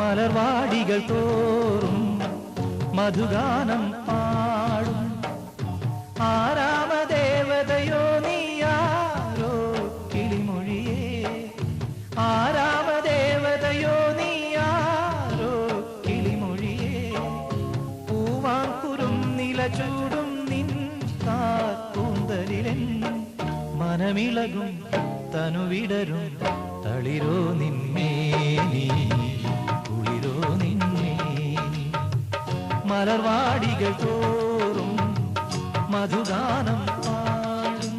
മലർവാടികൾ തോറും മധുഗാനം പാടും ആരാമദേവതയോ നീയാരോ കിളിമൊഴിയേ ആരാമദേവതയോ നീയാരോ കിളിമൊഴിയേ പൂവാങ്കുരും നിലചൂടും നിൻ കാർക്കൂന്തലിലൻ മനമിളകും തനുവിടരും തളിരോ നിന്മേനി കുളിരോ നിന്മേനി മലർവാടികൾ തോറും മധുഗാനം പാടും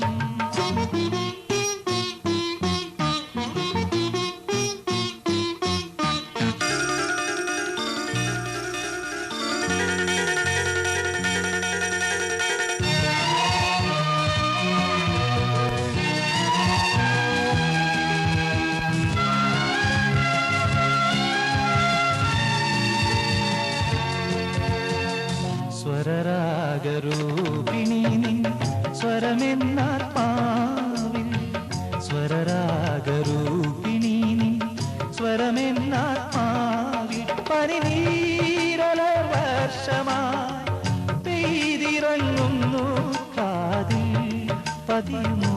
സ്വരരാഗരൂപിണി നിൻ സ്വരമെന്നാത്മാവിൽ സ്വരരാഗരൂപിണി നിൻ സ്വരമെന്നാത്മാവിൽ പനിനീരലർ വർഷമായി പെയ്തിറങ്ങുന്നു കാതിൽ പതിയുന്നു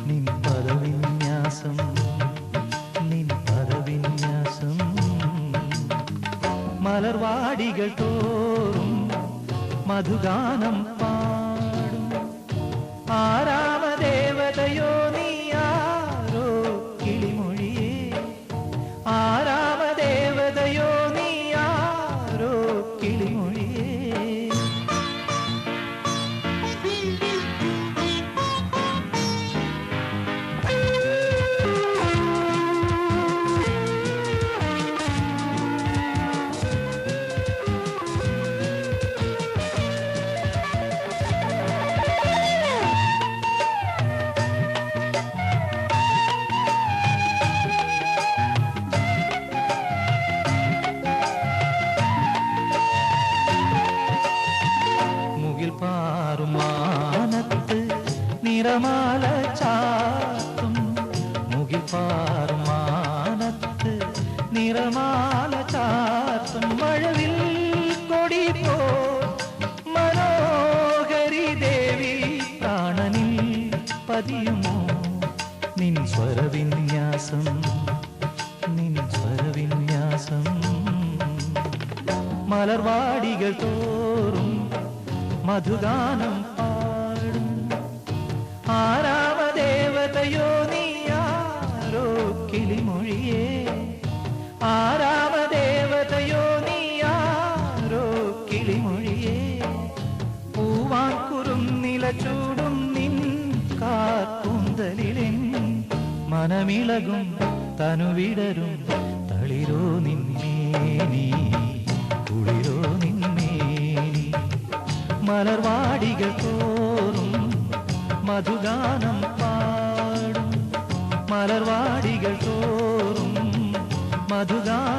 നിൻ പദവിന്യാസം നിൻ പദവിന്യാസം മലർവാടികൾ തോറും മധുഗാനം പാടും ആരാമദേവതയോ നീയാരോ കിളിമൊഴിയേ ആരാമദേവതയോ നീയാരോ കിളിമൊഴിയേ പാറുമാനത്ത് നിറമാല ചാത്തും മുകിൽ പാറുമാനത്ത് നിറമാല ചാത്തും മഴവിൽ കൊടി പോ മനോഹരി ദേവി പ്രാണനിൽ പതിയുമോ നിൻ സ്വരവിന്യാസം നിൻ സ്വരവിന്യാസം മലർവാടികൾ തോറും മധുഗാനം പാടും ആരാമദേവതയോ നീയാരോ കിളിമൊഴിയേ ആരാമദേവതയോ നീയാരോ കിളിമൊഴിയേ പൂവാങ്കുരും നിലചൂടും നിൻ കാർക്കൂന്തലിലെൻ മനമിളകും തനുവിടരും തളിരോ നിന്മേനി കുളിരോ നിന്മേനി മലർവാടികൾ തോറും മധുഗാനം പാടും മലർവാടികൾ തോറും മധുഗാനം